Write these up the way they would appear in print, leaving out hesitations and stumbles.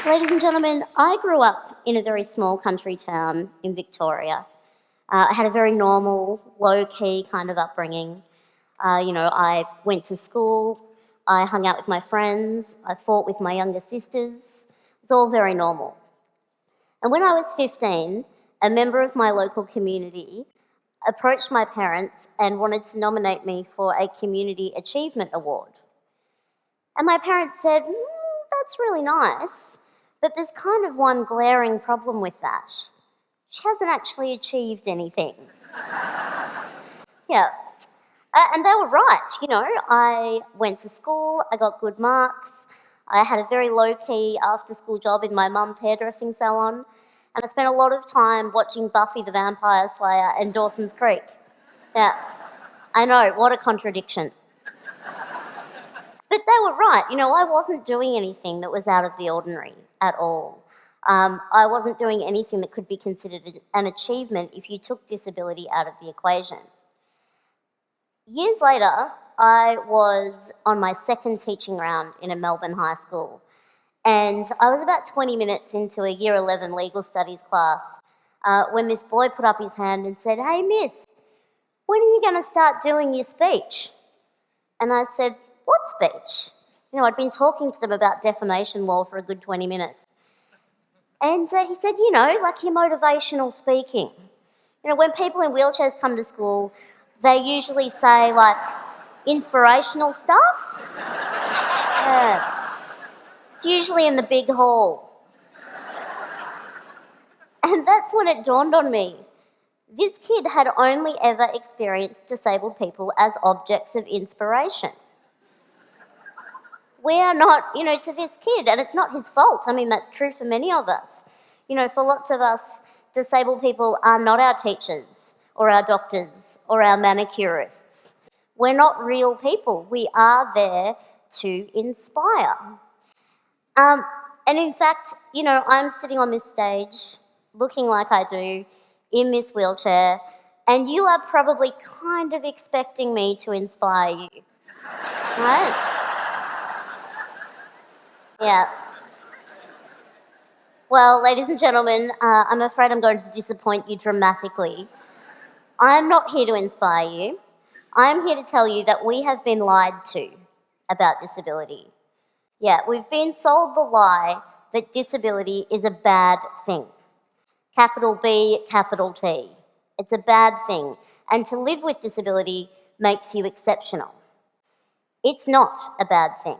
Ladies and gentlemen, I grew up in a very small country town in Victoria. I had a very normal, low-key kind of upbringing. I went to school, I hung out with my friends, I fought with my younger sisters. It was all very normal. And when I was 15, a member of my local community approached my parents and wanted to nominate me for a Community Achievement Award. And my parents said, that's really nice, but there's kind of one glaring problem with that. She hasn't actually achieved anything. Yeah. And they were right, I went to school, I got good marks, I had a very low-key after-school job in my mum's hairdressing salon, and I spent a lot of time watching Buffy the Vampire Slayer and Dawson's Creek. Yeah, I know, what a contradiction. But they were right, I wasn't doing anything that was out of the ordinary at all. I wasn't doing anything that could be considered an achievement if you took disability out of the equation. Years later, I was on my second teaching round in a Melbourne high school, and I was about 20 minutes into a Year 11 legal studies class when this boy put up his hand and said, "Hey miss, when are you going to start doing your speech?" And I said, "What speech?" I'd been talking to them about defamation law for a good 20 minutes. And he said, like your motivational speaking. When people in wheelchairs come to school, they usually say, like, inspirational stuff. Yeah. It's usually in the big hall. And that's when it dawned on me. This kid had only ever experienced disabled people as objects of inspiration. We are not, to this kid, and it's not his fault. I mean, that's true for many of us. For lots of us, disabled people are not our teachers or our doctors or our manicurists. We're not real people. We are there to inspire. And in fact, I'm sitting on this stage looking like I do in this wheelchair, and you are probably kind of expecting me to inspire you, right? Yeah. Well, ladies and gentlemen, I'm afraid I'm going to disappoint you dramatically. I'm not here to inspire you. I'm here to tell you that we have been lied to about disability. Yeah, we've been sold the lie that disability is a bad thing. Capital B, capital T. It's a bad thing. And to live with disability makes you exceptional. It's not a bad thing.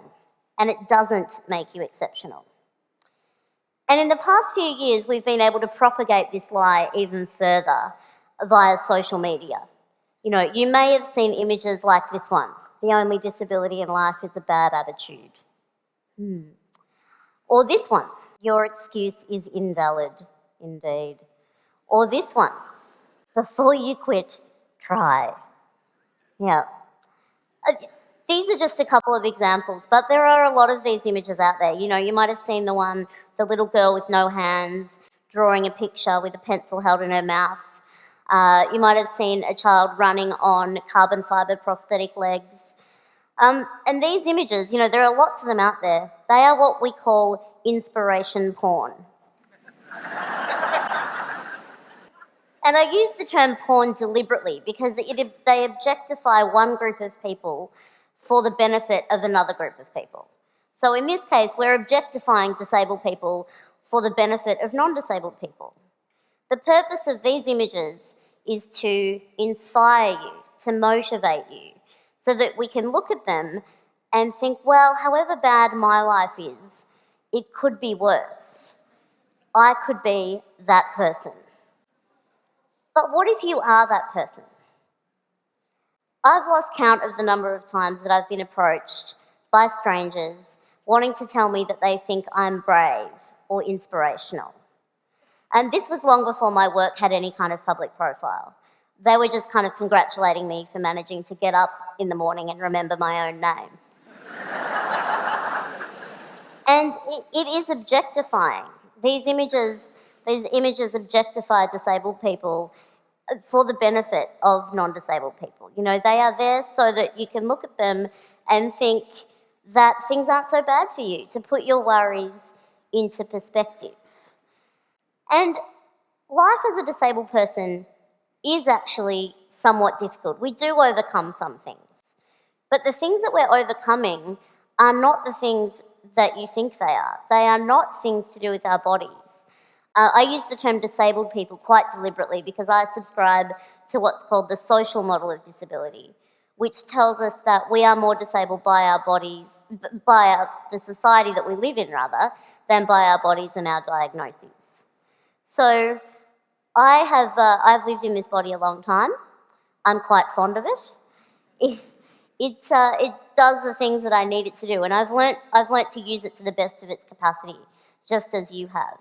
And it doesn't make you exceptional. And in the past few years, we've been able to propagate this lie even further via social media. You may have seen images like this one. The only disability in life is a bad attitude. Or this one. Your excuse is invalid, indeed. Or this one. Before you quit, try. Yeah. These are just a couple of examples, but there are a lot of these images out there. You might have seen the little girl with no hands drawing a picture with a pencil held in her mouth. You might have seen a child running on carbon fibre prosthetic legs. And these images, there are lots of them out there. They are what we call inspiration porn. And I use the term porn deliberately because they objectify one group of people for the benefit of another group of people. So in this case, we're objectifying disabled people for the benefit of non-disabled people. The purpose of these images is to inspire you, to motivate you, so that we can look at them and think, well, however bad my life is, it could be worse. I could be that person. But what if you are that person? I've lost count of the number of times that I've been approached by strangers wanting to tell me that they think I'm brave or inspirational. And this was long before my work had any kind of public profile. They were just kind of congratulating me for managing to get up in the morning and remember my own name. And it is objectifying. These images objectify disabled people for the benefit of non-disabled people. They are there so that you can look at them and think that things aren't so bad for you, to put your worries into perspective. And life as a disabled person is actually somewhat difficult. We do overcome some things. But the things that we're overcoming are not the things that you think they are. They are not things to do with our bodies. I use the term disabled people quite deliberately because I subscribe to what's called the social model of disability, which tells us that we are more disabled by our bodies, the society that we live in rather, than by our bodies and our diagnoses. So I've lived in this body a long time. I'm quite fond of it. It does the things that I need it to do, and I've learnt to use it to the best of its capacity, just as you have.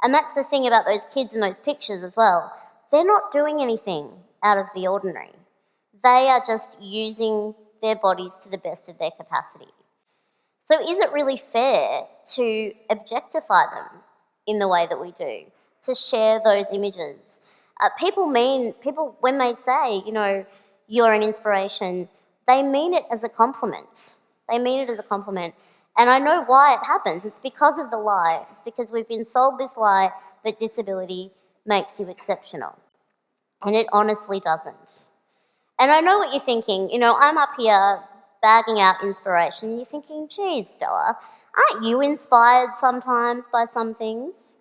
And that's the thing about those kids in those pictures as well. They're not doing anything out of the ordinary. They are just using their bodies to the best of their capacity. So is it really fair to objectify them in the way that we do, to share those images? People, when they say, you're an inspiration, they mean it as a compliment. They mean it as a compliment. And I know why it happens. It's because of the lie. It's because we've been sold this lie that disability makes you exceptional. And it honestly doesn't. And I know what you're thinking. I'm up here bagging out inspiration. You're thinking, geez, Stella, aren't you inspired sometimes by some things?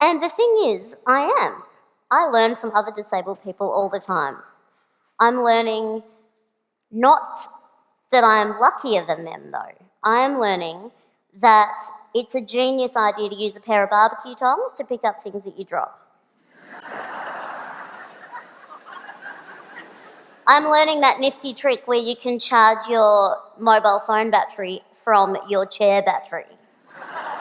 And the thing is, I am. I learn from other disabled people all the time. I'm learning not that I'm luckier than them, though. I am learning that it's a genius idea to use a pair of barbecue tongs to pick up things that you drop. I'm learning that nifty trick where you can charge your mobile phone battery from your chair battery.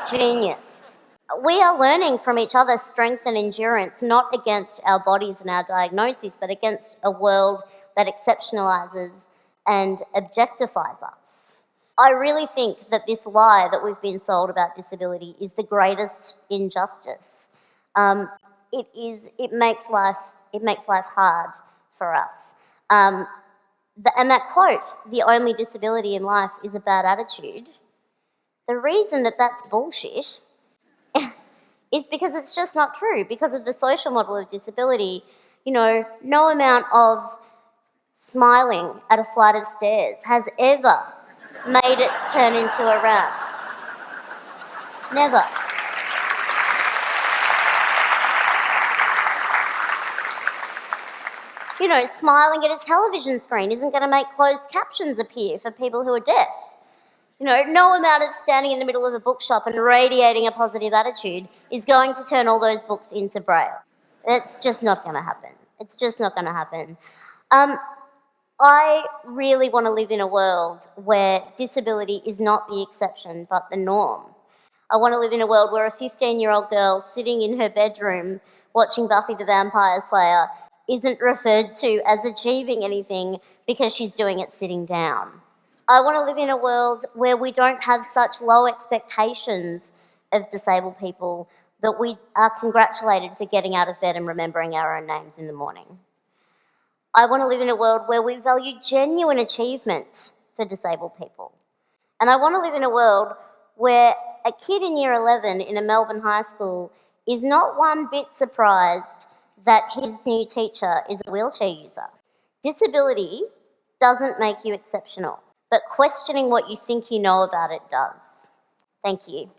Genius. We are learning from each other strength and endurance, not against our bodies and our diagnoses, but against a world that exceptionalises and objectifies us. I really think that this lie that we've been sold about disability is the greatest injustice. It makes life hard for us. And that quote, "the only disability in life is a bad attitude," the reason that that's bullshit is because it's just not true. Because of the social model of disability, no amount of smiling at a flight of stairs has ever made it turn into a rap. Never. Smiling at a television screen isn't going to make closed captions appear for people who are deaf. No amount of standing in the middle of a bookshop and radiating a positive attitude is going to turn all those books into Braille. It's just not going to happen. It's just not going to happen. I really want to live in a world where disability is not the exception but the norm. I want to live in a world where a 15-year-old girl sitting in her bedroom watching Buffy the Vampire Slayer isn't referred to as achieving anything because she's doing it sitting down. I want to live in a world where we don't have such low expectations of disabled people that we are congratulated for getting out of bed and remembering our own names in the morning. I want to live in a world where we value genuine achievement for disabled people. And I want to live in a world where a kid in year 11 in a Melbourne high school is not one bit surprised that his new teacher is a wheelchair user. Disability doesn't make you exceptional, but questioning what you think you know about it does. Thank you.